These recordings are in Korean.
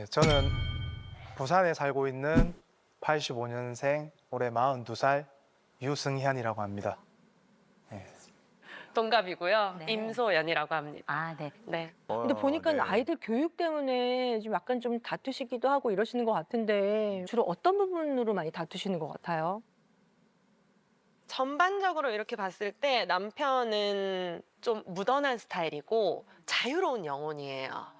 네, 저는 부산에 살고 있는 85년생, 올해 42살 유승현이라고 합니다. 동갑이고요. 네. 임소연이라고 합니다. 아, 네. 네. 근데 보니까 네. 아이들 교육 때문에 좀 약간 좀 다투시기도 하고 이러시는 것 같은데 주로 어떤 부분으로 많이 다투시는 것 같아요? 전반적으로 이렇게 봤을 때 남편은 좀 무던한 스타일이고 자유로운 영혼이에요.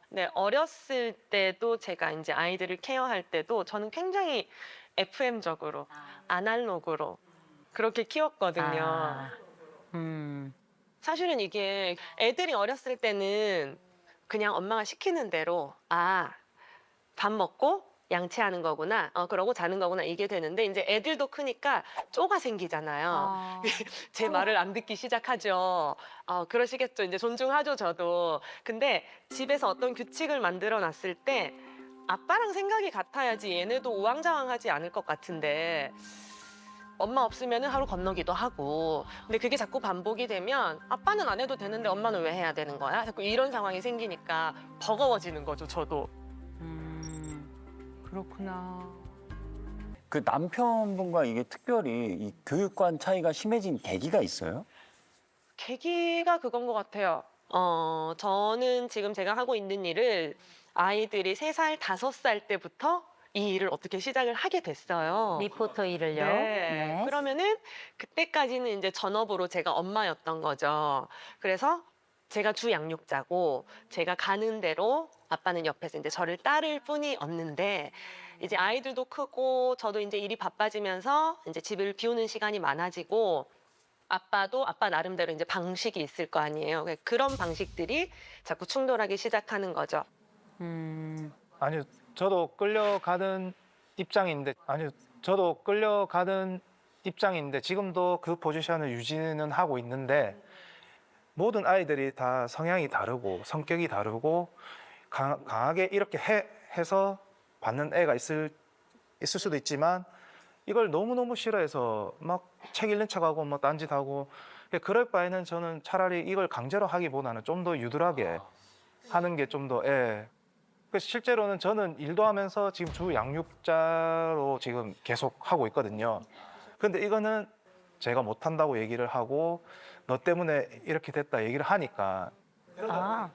네, 어렸을 때도 제가 이제 아이들을 케어할 때도 저는 굉장히 FM적으로, 아날로그로 그렇게 키웠거든요. 아, 음. 사실은 이게 애들이 어렸을 때는 그냥 엄마가 시키는 대로 밥 먹고 양치하는 거구나, 그러고 자는 거구나 이게 되는데 이제 애들도 크니까 쪼가 생기잖아요. 아, 제 말을 안 듣기 시작하죠. 그러시겠죠. 이제 존중하죠, 저도. 근데 집에서 어떤 규칙을 만들어 놨을 때 아빠랑 생각이 같아야지 얘네도 우왕좌왕하지 않을 것 같은데 엄마 없으면 하루 건너기도 하고 근데 그게 자꾸 반복이 되면 아빠는 안 해도 되는데 엄마는 왜 해야 되는 거야? 자꾸 이런 상황이 생기니까 버거워지는 거죠, 저도. 그렇구나. 그 남편분과 이게 특별히 이 교육관 차이가 심해진 계기가 있어요? 계기가 그건 것 같아요. 저는 지금 제가 하고 있는 일을 아이들이 3살, 5살 때부터 이 일을 어떻게 시작을 하게 됐어요. 리포터 일을요? 네. 그러면은 그때까지는 이제 전업으로 제가 엄마였던 거죠. 그래서 제가 주 양육자고 제가 가는 대로 아빠는 옆에서 이제 저를 따를 뿐이 없는데 이제 아이들도 크고 저도 이제 일이 바빠지면서 이제 집을 비우는 시간이 많아지고 아빠도 아빠 나름대로 이제 방식이 있을 거 아니에요. 그런 방식들이 자꾸 충돌하기 시작하는 거죠. 아니요, 저도 끌려가는 입장인데 지금도 그 포지션을 유지는 하고 있는데 모든 아이들이 다 성향이 다르고 성격이 다르고 강하게 이렇게 해서 받는 애가 있을 수도 있지만 이걸 너무너무 싫어해서 막 책 읽는 척하고 뭐 딴짓하고 그럴 바에는 저는 차라리 이걸 강제로 하기보다는 좀 더 유들하게 하는 게 좀 더 그래서 실제로는 저는 일도 하면서 지금 주 양육자로 지금 계속 하고 있거든요. 근데 이거는 제가 못한다고 얘기를 하고 너 때문에 이렇게 됐다 얘기를 하니까 아,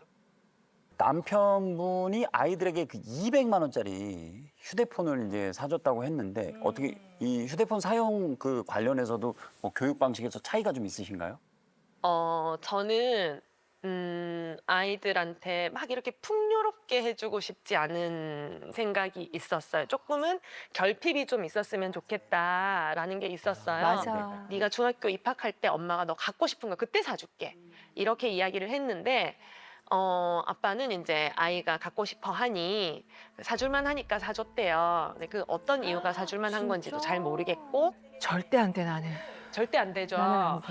남편분이 아이들에게 그 200만 원짜리 휴대폰을 이제 사줬다고 했는데 어떻게 이 휴대폰 사용 그 관련해서도 뭐 교육 방식에서 차이가 좀 있으신가요? 저는 아이들한테 막 이렇게 풍요롭게 해주고 싶지 않은 생각이 있었어요. 조금은 결핍이 좀 있었으면 좋겠다라는 게 있었어요. 맞아. 네가 중학교 입학할 때 엄마가 너 갖고 싶은 거 그때 사줄게. 이렇게 이야기를 했는데 아빠는 이제 아이가 갖고 싶어 하니 사줄만 하니까 사줬대요. 근데 그 어떤 이유가 사줄만 한 건지도 잘 모르겠고 절대 안 돼, 나는. 절대 안 되죠. 나는 안 돼.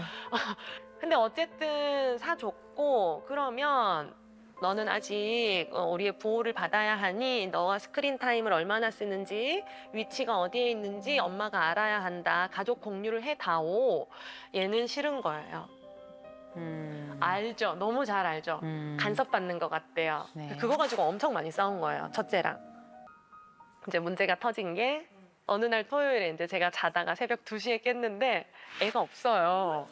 근데 어쨌든 사줬고 그러면 너는 아직 우리의 보호를 받아야 하니 너가 스크린 타임을 얼마나 쓰는지 위치가 어디에 있는지 엄마가 알아야 한다. 가족 공유를 해다오. 얘는 싫은 거예요. 알죠. 너무 잘 알죠. 간섭받는 것 같대요. 네. 그거 가지고 엄청 많이 싸운 거예요. 첫째랑. 이제 문제가 터진 게 어느 날 토요일에 이제 제가 자다가 새벽 2시에 깼는데 애가 없어요.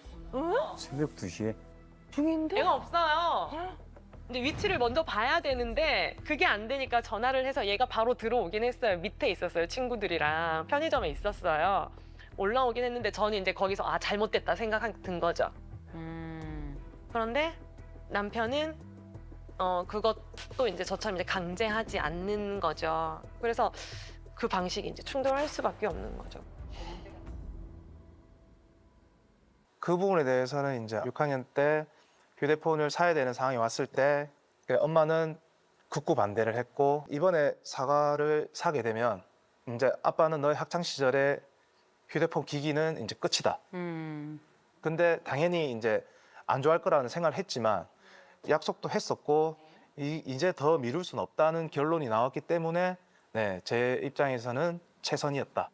새벽 2시에? 중인데? 애가 없어요. 근데 위치를 먼저 봐야 되는데 그게 안 되니까 전화를 해서 얘가 바로 들어오긴 했어요. 밑에 있었어요. 친구들이랑 편의점에 있었어요. 올라오긴 했는데 저는 이제 거기서 잘못됐다 생각 든 거죠. 그런데 남편은 그것도 이제 저처럼 이제 강제하지 않는 거죠. 그래서 그 방식이 이제 충돌할 수밖에 없는 거죠. 그 부분에 대해서는 이제 6학년 때 휴대폰을 사야 되는 상황이 왔을 때 엄마는 극구 반대를 했고 이번에 사과를 사게 되면 이제 아빠는 너의 학창 시절에 휴대폰 기기는 이제 끝이다. 근데 당연히 이제 안 좋아할 거라는 생각을 했지만 약속도 했었고 이제 더 미룰 수는 없다는 결론이 나왔기 때문에 네, 제 입장에서는 최선이었다.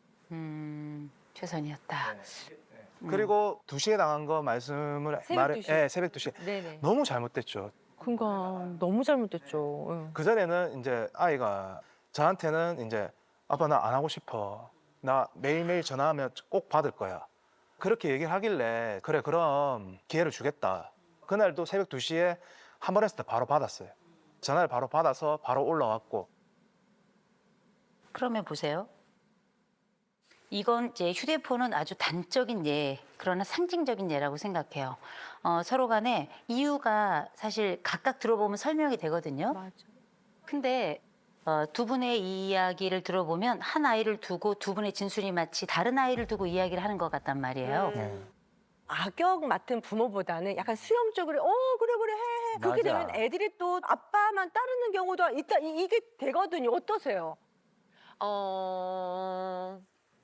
최선이었다. 그리고 2시에 당한 거 말씀을 새벽 2시. 네, 새벽 2시에 네네. 너무 잘못됐죠. 그러니까 너무 잘못됐죠. 응. 그 전에는 이제 아이가 저한테는 이제 아빠 나 안 하고 싶어. 나 매일매일 전화하면 꼭 받을 거야. 그렇게 얘기를 하길래 그래 그럼 기회를 주겠다. 그날도 새벽 2시에 한 번 했을 때 바로 받았어요. 전화를 바로 받아서 바로 올라왔고. 그러면 보세요. 이건 이제 휴대폰은 아주 단적인 예, 그러나 상징적인 예라고 생각해요. 서로 간에 이유가 사실 각각 들어보면 설명이 되거든요. 맞아. 근데 두 분의 이야기를 들어보면 한 아이를 두고 두 분의 진술이 마치 다른 아이를 두고 이야기를 하는 것 같단 말이에요. 악역 맡은 부모보다는 약간 수용적으로 그래 그래 해. 그렇게 맞아. 되면 애들이 또 아빠만 따르는 경우도 있다. 이게 되거든요. 어떠세요?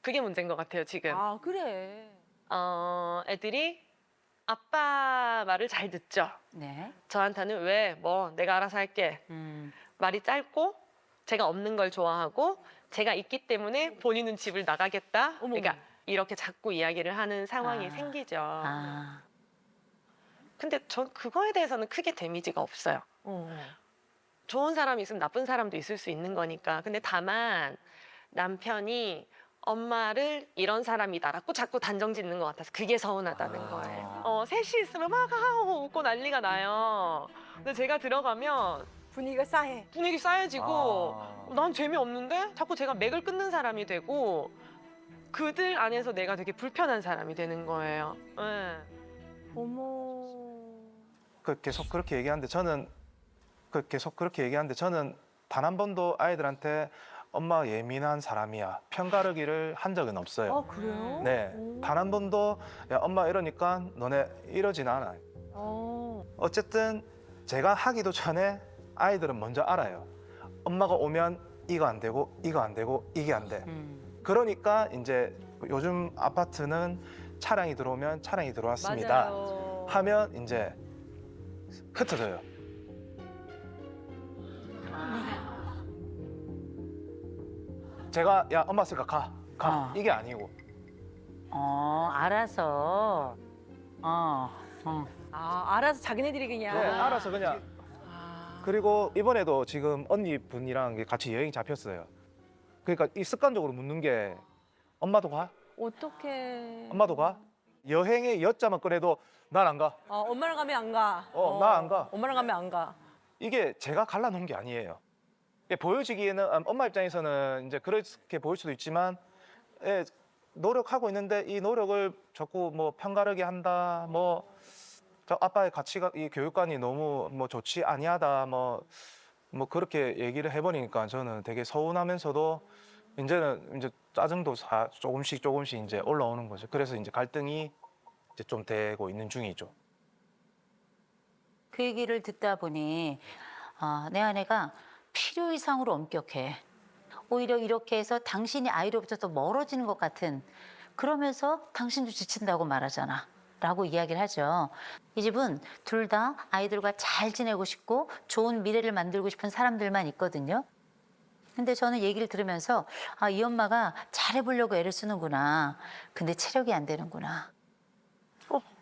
그게 문제인 것 같아요, 지금. 아 그래. 애들이 아빠 말을 잘 듣죠. 네. 저한테는 왜, 뭐, 내가 알아서 할게. 말이 짧고, 제가 없는 걸 좋아하고, 제가 있기 때문에 본인은 집을 나가겠다. 어머. 그러니까 이렇게 자꾸 이야기를 하는 상황이 아. 생기죠. 아, 근데 전 그거에 대해서는 크게 데미지가 없어요. 좋은 사람이 있으면 나쁜 사람도 있을 수 있는 거니까. 근데 다만 남편이 엄마를 이런 사람이다라고 자꾸 단정 짓는 것 같아서 그게 서운하다는 거예요. 셋이 있으면 막 하고 웃고 난리가 나요. 근데 제가 들어가면 분위기가 싸해. 분위기 쌓여지고 난 재미없는데 자꾸 제가 맥을 끊는 사람이 되고 그들 안에서 내가 되게 불편한 사람이 되는 거예요. 네. 어머. 계속 그렇게 얘기하는데 저는 단 한 번도 아이들한테 엄마 예민한 사람이야 편가르기를 한 적은 없어요. 아 그래요? 네, 단 한 번도 야 엄마 이러니까 너네 이러진 않아. 어쨌든 제가 하기도 전에 아이들은 먼저 알아요. 엄마가 오면 이거 안 되고 이거 안 되고 이게 안 돼. 그러니까 이제 요즘 아파트는 차량이 들어오면 차량이 들어왔습니다. 맞아요. 하면 이제 흩어져요. 제가 야 엄마 쓰니까 가 이게 아니고 알아서. 알아서 자기네들이 그냥. 네, 알아서 그냥. 그리고 이번에도 지금 언니 분이랑 같이 여행 잡혔어요. 그러니까 이 습관적으로 묻는 게 엄마도 가? 어떡해. 엄마도 가? 여행에 여자만 꺼내도 난 안 가. 엄마랑 가면 안 가. 나 안 가. 엄마랑 가면 안 가. 이게 제가 갈라놓은 게 아니에요. 이게 보여지기에는 엄마 입장에서는 이제 그렇게 보일 수도 있지만 노력하고 있는데 이 노력을 자꾸 뭐 편가르게 한다. 뭐 저 아빠의 가치가 이 교육관이 너무 뭐 좋지 아니하다. 뭐 그렇게 얘기를 해버리니까 저는 되게 서운하면서도 이제는 이제 짜증도 조금씩 이제 올라오는 거죠. 그래서 이제 갈등이 이제 좀 되고 있는 중이죠. 그 얘기를 듣다 보니 내 아내가 필요 이상으로 엄격해. 오히려 이렇게 해서 당신이 아이로부터 더 멀어지는 것 같은 그러면서 당신도 지친다고 말하잖아. 라고 이야기를 하죠. 이 집은 둘 다 아이들과 잘 지내고 싶고 좋은 미래를 만들고 싶은 사람들만 있거든요. 근데 저는 얘기를 들으면서 이 엄마가 잘해보려고 애를 쓰는구나. 근데 체력이 안 되는구나.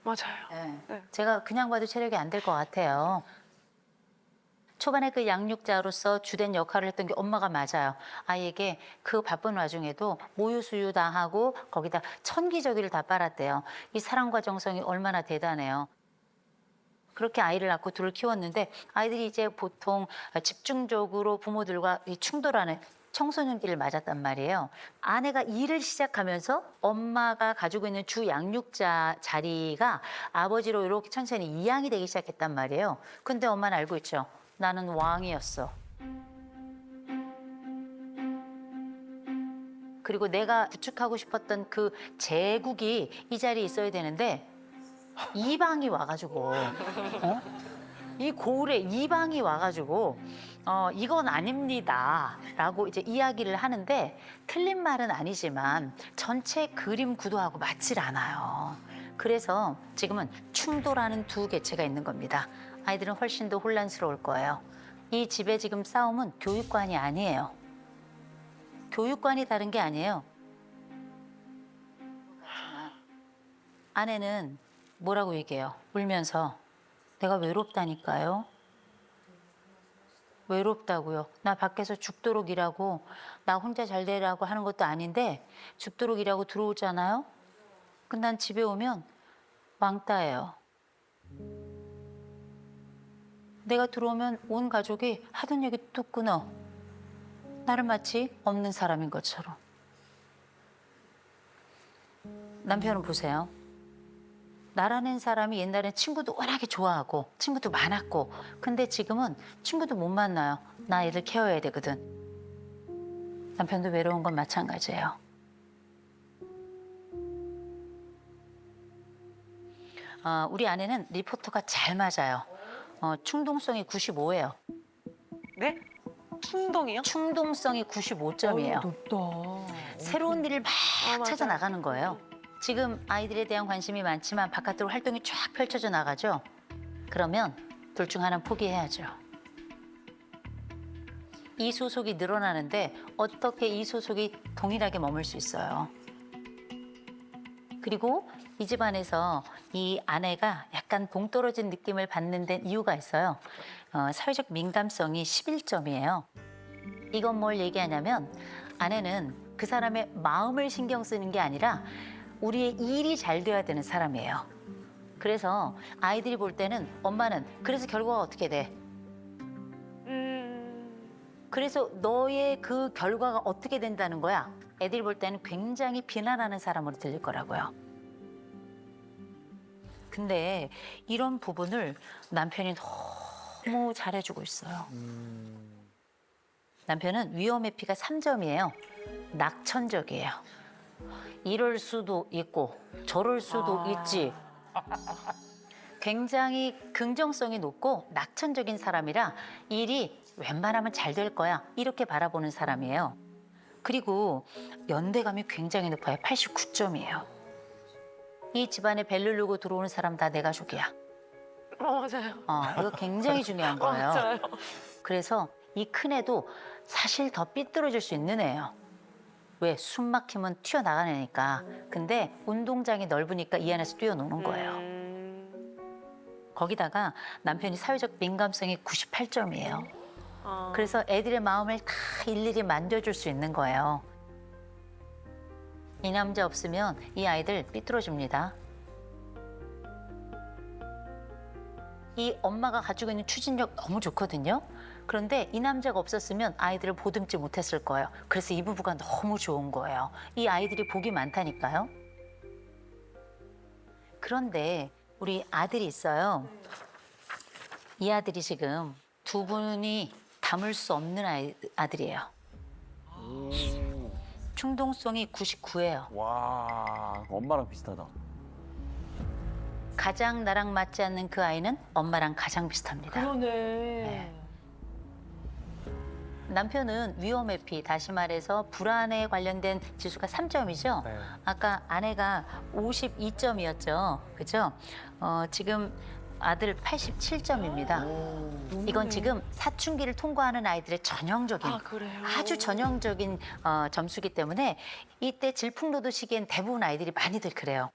맞아요. 네. 제가 그냥 봐도 체력이 안 될 것 같아요. 초반에 그 양육자로서 주된 역할을 했던 게 엄마가 맞아요. 아이에게 그 바쁜 와중에도 모유 수유 다 하고 거기다 천기저귀를 다 빨았대요. 이 사랑과 정성이 얼마나 대단해요. 그렇게 아이를 낳고 둘을 키웠는데 아이들이 이제 보통 집중적으로 부모들과 충돌하는 청소년기를 맞았단 말이에요. 아내가 일을 시작하면서 엄마가 가지고 있는 주 양육자 자리가 아버지로 이렇게 천천히 이양이 되기 시작했단 말이에요. 근데 엄마는 알고 있죠. 나는 왕이었어. 그리고 내가 구축하고 싶었던 그 제국이 이 자리에 있어야 되는데 이방이 와가지고 이 고을에 이방이 와가지고 이건 아닙니다 라고 이제 이야기를 하는데 틀린 말은 아니지만 전체 그림 구도하고 맞질 않아요. 그래서 지금은 충돌하는 두 개체가 있는 겁니다. 아이들은 훨씬 더 혼란스러울 거예요. 이 집의 지금 싸움은 교육관이 아니에요. 교육관이 다른 게 아니에요. 아내는 뭐라고 얘기해요? 울면서 내가 외롭다니까요. 외롭다고요. 나 밖에서 죽도록 일하고 나 혼자 잘 되라고 하는 것도 아닌데 죽도록 일하고 들어오잖아요. 근데 난 집에 오면 왕따예요. 내가 들어오면 온 가족이 하던 얘기 뚝 끊어. 나를 마치 없는 사람인 것처럼. 남편은 보세요. 나라는 사람이 옛날엔 친구도 워낙에 좋아하고 친구도 많았고 근데 지금은 친구도 못 만나요. 나 애들 케어해야 되거든. 남편도 외로운 건 마찬가지예요. 우리 아내는 리포터가 잘 맞아요. 충동성이 95예요. 네? 충동이요? 충동성이 95점이에요. 높다. 새로운 일을 막 맞아요. 찾아 나가는 거예요. 지금 아이들에 대한 관심이 많지만 바깥으로 활동이 쫙 펼쳐져 나가죠. 그러면 둘 중 하나는 포기해야죠. 이 소속이 늘어나는데 어떻게 이 소속이 동일하게 머물 수 있어요. 그리고 이 집안에서 이 아내가 약간 동떨어진 느낌을 받는 데 이유가 있어요. 사회적 민감성이 11점이에요. 이건 뭘 얘기하냐면 아내는 그 사람의 마음을 신경 쓰는 게 아니라 우리의 일이 잘 돼야 되는 사람이에요. 그래서 아이들이 볼 때는 엄마는 그래서 결과가 어떻게 돼? 그래서 너의 그 결과가 어떻게 된다는 거야? 애들이 볼 때는 굉장히 비난하는 사람으로 들릴 거라고요. 근데 이런 부분을 남편이 너무 잘해주고 있어요. 남편은 위험의 피가 3점이에요. 낙천적이에요. 이럴 수도 있고 저럴 수도 있지. 굉장히 긍정성이 높고 낙천적인 사람이라 일이 웬만하면 잘 될 거야 이렇게 바라보는 사람이에요. 그리고 연대감이 굉장히 높아요. 89점이에요. 이 집안에 벨 누르고 들어오는 사람 다 내 가족이야. 맞아요. 이거 굉장히 중요한 거예요. 맞아요. 그래서 이 큰애도 사실 더 삐뚤어질 수 있는 애예요. 왜? 숨 막히면 튀어나가는 애니까. 근데 운동장이 넓으니까 이 안에서 뛰어노는 거예요. 거기다가 남편이 사회적 민감성이 98점이에요. 그래서 애들의 마음을 다 일일이 만져줄 수 있는 거예요. 이 남자 없으면 이 아이들 삐뚤어집니다. 이 엄마가 가지고 있는 추진력 너무 좋거든요. 그런데 이 남자가 없었으면 아이들을 보듬지 못했을 거예요. 그래서 이 부부가 너무 좋은 거예요. 이 아이들이 복이 많다니까요. 그런데 우리 아들이 있어요. 이 아들이 지금 두 분이 담을 수 없는 아들이에요. 충동성이 99예요. 와, 엄마랑 비슷하다. 가장 나랑 맞지 않는 그 아이는 엄마랑 가장 비슷합니다. 그러네. 남편은 위험의 피, 다시 말해서 불안에 관련된 지수가 3점이죠. 네. 아까 아내가 52점이었죠. 그죠? 지금 아들 87점입니다. 이건 지금 사춘기를 통과하는 아이들의 전형적인 그래요? 아주 전형적인 점수기 때문에 이때 질풍노도 시기엔 대부분 아이들이 많이들 그래요.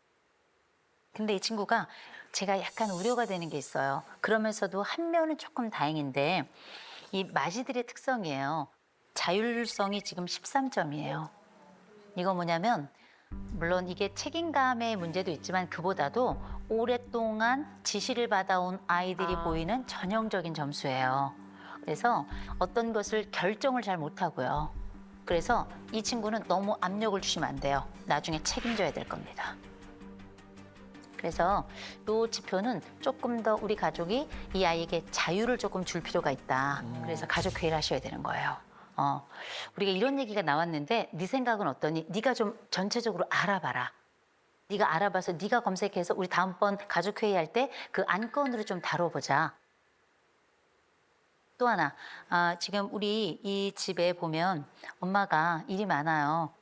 근데 이 친구가 제가 약간 우려가 되는 게 있어요. 그러면서도 한 면은 조금 다행인데 이 마지들의 특성이에요. 자율성이 지금 13점이에요. 이거 뭐냐면 물론 이게 책임감의 문제도 있지만 그보다도 오랫동안 지시를 받아온 아이들이 보이는 전형적인 점수예요. 그래서 어떤 것을 결정을 잘 못하고요. 그래서 이 친구는 너무 압력을 주시면 안 돼요. 나중에 책임져야 될 겁니다. 그래서 이 지표는 조금 더 우리 가족이 이 아이에게 자유를 조금 줄 필요가 있다. 그래서 가족 회의를 하셔야 되는 거예요. 우리가 이런 얘기가 나왔는데 네 생각은 어떠니? 네가 좀 전체적으로 알아봐라. 네가 알아봐서 네가 검색해서 우리 다음번 가족 회의할 때 그 안건으로 좀 다뤄보자. 또 하나, 지금 우리 이 집에 보면 엄마가 일이 많아요.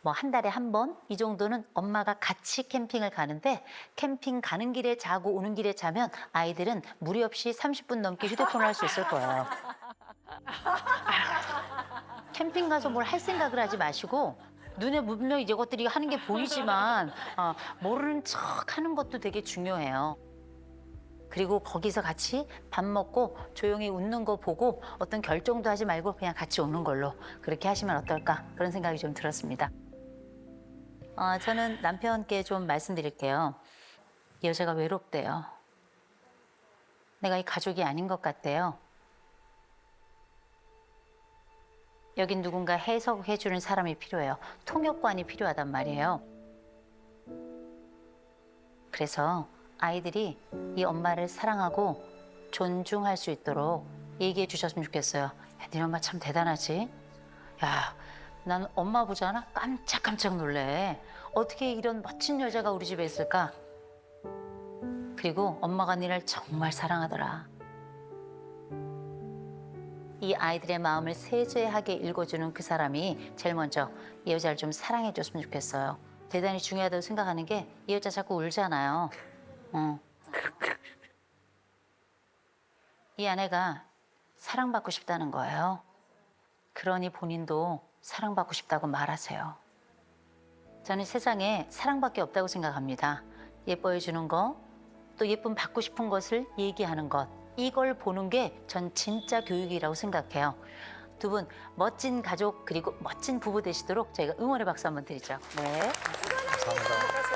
뭐 한 달에 한 번 이 정도는 엄마가 같이 캠핑을 가는데 캠핑 가는 길에 자고 오는 길에 자면 아이들은 무리 없이 30분 넘게 휴대폰을 할 수 있을 거예요. 캠핑 가서 뭘 할 생각을 하지 마시고 눈에 분명히 이것들이 하는 게 보이지만 모르는 척 하는 것도 되게 중요해요. 그리고 거기서 같이 밥 먹고 조용히 웃는 거 보고 어떤 결정도 하지 말고 그냥 같이 오는 걸로 그렇게 하시면 어떨까 그런 생각이 좀 들었습니다. 저는 남편께 좀 말씀드릴게요. 이 여자가 외롭대요. 내가 이 가족이 아닌 것 같대요. 여긴 누군가 해석해주는 사람이 필요해요. 통역관이 필요하단 말이에요. 그래서 아이들이 이 엄마를 사랑하고 존중할 수 있도록 얘기해 주셨으면 좋겠어요. 야, 네 엄마 참 대단하지? 야, 난 엄마 보잖아? 깜짝깜짝 놀래. 어떻게 이런 멋진 여자가 우리 집에 있을까? 그리고 엄마가 니를 정말 사랑하더라. 이 아이들의 마음을 세세하게 읽어주는 그 사람이 제일 먼저 이 여자를 좀 사랑해 줬으면 좋겠어요. 대단히 중요하다고 생각하는 게 이 여자 자꾸 울잖아요. 이 아내가 사랑받고 싶다는 거예요. 그러니 본인도 사랑받고 싶다고 말하세요. 저는 세상에 사랑밖에 없다고 생각합니다. 예뻐해 주는 거, 또 예쁨 받고 싶은 것을 얘기하는 것. 이걸 보는 게 전 진짜 교육이라고 생각해요. 두 분 멋진 가족 그리고 멋진 부부 되시도록 저희가 응원의 박수 한번 드리죠. 네. 감사합니다.